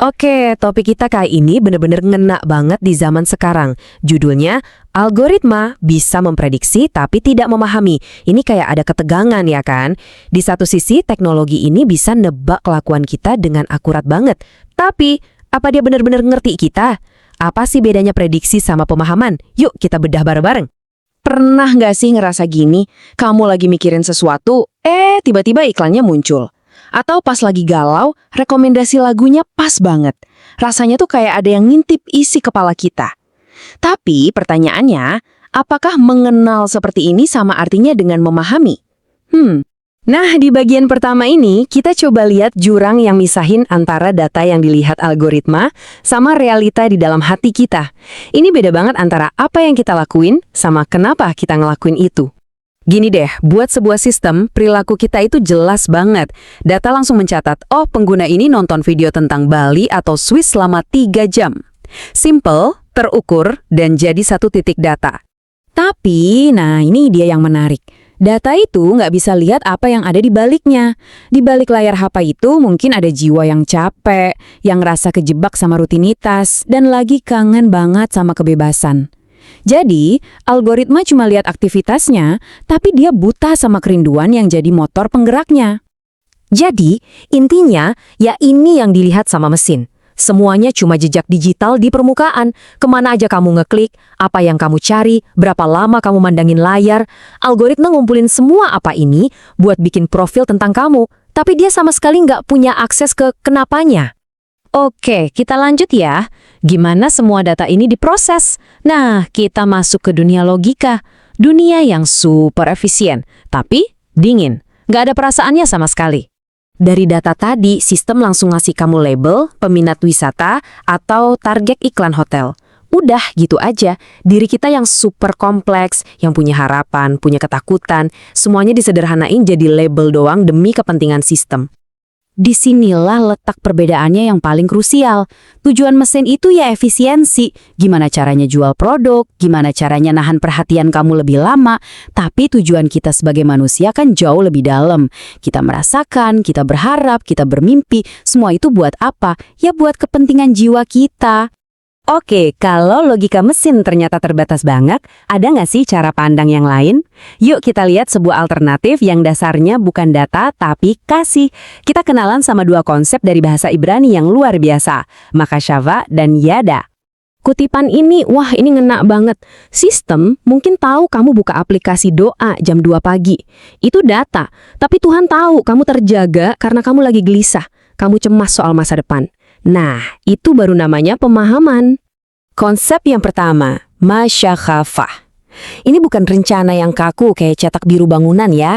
Oke, topik kita kali ini bener-bener ngena banget di zaman sekarang. Judulnya, algoritma bisa memprediksi tapi tidak memahami. Ini kayak ada ketegangan ya kan? Di satu sisi, teknologi ini bisa nebak kelakuan kita dengan akurat banget. Tapi, apa dia bener-bener ngerti kita? Apa sih bedanya prediksi sama pemahaman? Yuk kita bedah bareng-bareng. Pernah nggak sih ngerasa gini, kamu lagi mikirin sesuatu, tiba-tiba iklannya muncul? Atau pas lagi galau, rekomendasi lagunya pas banget. Rasanya tuh kayak ada yang ngintip isi kepala kita. Tapi pertanyaannya, apakah mengenal seperti ini sama artinya dengan memahami? Nah, di bagian pertama ini, kita coba lihat jurang yang misahin antara data yang dilihat algoritma sama realita di dalam hati kita. Ini beda banget antara apa yang kita lakuin sama kenapa kita ngelakuin itu. Gini deh, buat sebuah sistem, perilaku kita itu jelas banget. Data langsung mencatat, oh pengguna ini nonton video tentang Bali atau Swiss selama 3 jam. Simple, terukur, dan jadi satu titik data. Tapi, nah ini dia yang menarik. Data itu nggak bisa lihat apa yang ada di baliknya. Di balik layar HP itu mungkin ada jiwa yang capek, yang ngerasa kejebak sama rutinitas, dan lagi kangen banget sama kebebasan. Jadi, algoritma cuma lihat aktivitasnya, tapi dia buta sama kerinduan yang jadi motor penggeraknya. Jadi, intinya, ya ini yang dilihat sama mesin. Semuanya cuma jejak digital di permukaan. Kemana aja kamu ngeklik, apa yang kamu cari, berapa lama kamu mandangin layar. Algoritma ngumpulin semua apa ini buat bikin profil tentang kamu, tapi dia sama sekali nggak punya akses ke kenapanya. Oke, kita lanjut ya. Gimana semua data ini diproses? Nah, kita masuk ke dunia logika. Dunia yang super efisien, tapi dingin. Nggak ada perasaannya sama sekali. Dari data tadi, sistem langsung ngasih kamu label, peminat wisata, atau target iklan hotel. Udah gitu aja, diri kita yang super kompleks, yang punya harapan, punya ketakutan, semuanya disederhanain jadi label doang demi kepentingan sistem. Disinilah letak perbedaannya yang paling krusial. Tujuan mesin itu ya efisiensi. Gimana caranya jual produk, gimana caranya nahan perhatian kamu lebih lama. Tapi tujuan kita sebagai manusia kan jauh lebih dalam. Kita merasakan, kita berharap, kita bermimpi. Semua itu buat apa? Ya buat kepentingan jiwa kita. Oke, kalau logika mesin ternyata terbatas banget, ada nggak sih cara pandang yang lain? Yuk kita lihat sebuah alternatif yang dasarnya bukan data tapi kasih. Kita kenalan sama dua konsep dari bahasa Ibrani yang luar biasa, makashava dan yada. Kutipan ini, wah ini ngena banget. Sistem mungkin tahu kamu buka aplikasi doa jam 2 pagi. Itu data, tapi Tuhan tahu kamu terjaga karena kamu lagi gelisah. Kamu cemas soal masa depan. Nah, itu baru namanya pemahaman. Konsep yang pertama, masyakhafah. Ini bukan rencana yang kaku kayak cetak biru bangunan ya.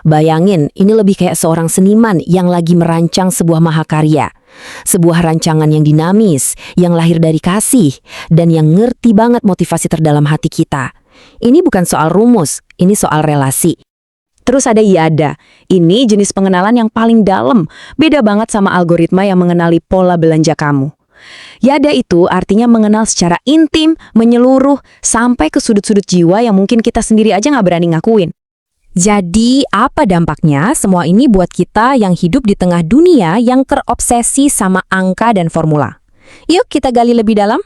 Bayangin, ini lebih kayak seorang seniman yang lagi merancang sebuah mahakarya. Sebuah rancangan yang dinamis, yang lahir dari kasih, dan yang ngerti banget motivasi terdalam hati kita. Ini bukan soal rumus, ini soal relasi. Terus ada yada. Ini jenis pengenalan yang paling dalam. Beda banget sama algoritma yang mengenali pola belanja kamu. Yada itu artinya mengenal secara intim, menyeluruh, sampai ke sudut-sudut jiwa yang mungkin kita sendiri aja nggak berani ngakuin. Jadi, apa dampaknya semua ini buat kita yang hidup di tengah dunia yang terobsesi sama angka dan formula? Yuk kita gali lebih dalam.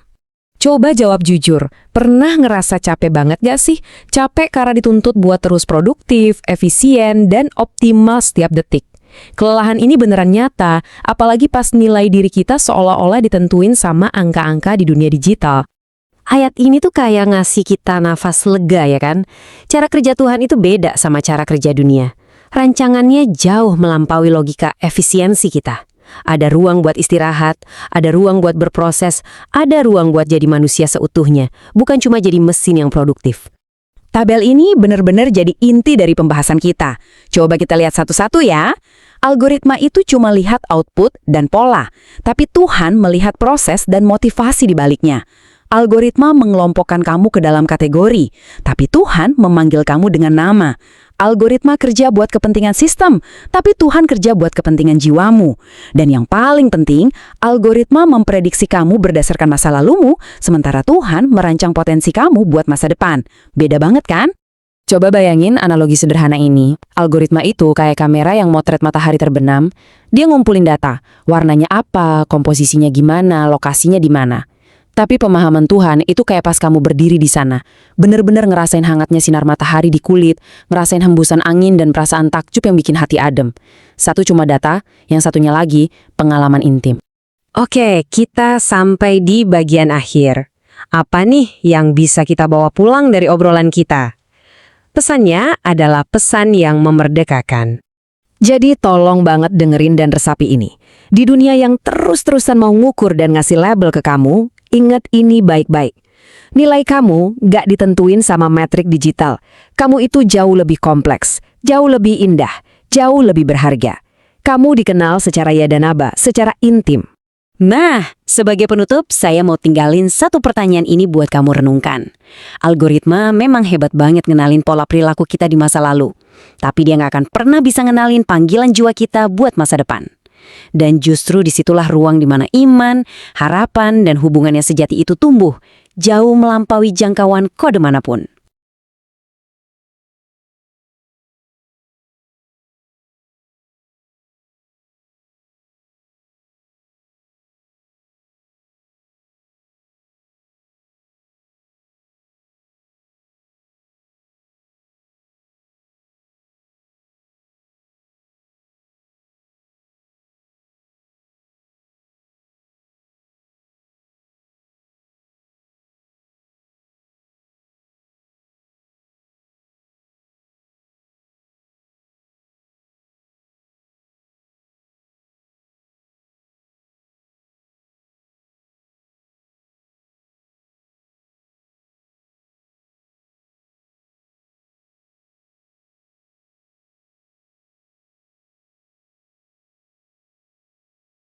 Coba jawab jujur, pernah ngerasa capek banget gak sih? Capek karena dituntut buat terus produktif, efisien, dan optimal setiap detik. Kelelahan ini beneran nyata, apalagi pas nilai diri kita seolah-olah ditentuin sama angka-angka di dunia digital. Ayat ini tuh kayak ngasih kita nafas lega ya kan? Cara kerja Tuhan itu beda sama cara kerja dunia. Rancangannya jauh melampaui logika efisiensi kita. Ada ruang buat istirahat, ada ruang buat berproses, ada ruang buat jadi manusia seutuhnya, bukan cuma jadi mesin yang produktif. Tabel ini benar-benar jadi inti dari pembahasan kita. Coba kita lihat satu-satu ya. Algoritma itu cuma lihat output dan pola, tapi Tuhan melihat proses dan motivasi di baliknya. Algoritma mengelompokkan kamu ke dalam kategori, tapi Tuhan memanggil kamu dengan nama. Algoritma kerja buat kepentingan sistem, tapi Tuhan kerja buat kepentingan jiwamu. Dan yang paling penting, algoritma memprediksi kamu berdasarkan masa lalumu, sementara Tuhan merancang potensi kamu buat masa depan. Beda banget kan? Coba bayangin analogi sederhana ini. Algoritma itu kayak kamera yang motret matahari terbenam. Dia ngumpulin data, warnanya apa, komposisinya gimana, lokasinya di mana. Tapi pemahaman Tuhan itu kayak pas kamu berdiri di sana. Bener-bener ngerasain hangatnya sinar matahari di kulit, ngerasain hembusan angin dan perasaan takjub yang bikin hati adem. Satu cuma data, yang satunya lagi pengalaman intim. Oke, kita sampai di bagian akhir. Apa nih yang bisa kita bawa pulang dari obrolan kita? Pesannya adalah pesan yang memerdekakan. Jadi tolong banget dengerin dan resapi ini. Di dunia yang terus-terusan mau ngukur dan ngasih label ke kamu, ingat ini baik-baik. Nilai kamu gak ditentuin sama metrik digital. Kamu itu jauh lebih kompleks, jauh lebih indah, jauh lebih berharga. Kamu dikenal secara yadanaba, secara intim. Nah, sebagai penutup, saya mau tinggalin satu pertanyaan ini buat kamu renungkan. Algoritma memang hebat banget ngenalin pola perilaku kita di masa lalu. Tapi dia nggak akan pernah bisa ngenalin panggilan jiwa kita buat masa depan. Dan justru disitulah ruang di mana iman, harapan, dan hubungan yang sejati itu tumbuh, jauh melampaui jangkauan kode manapun.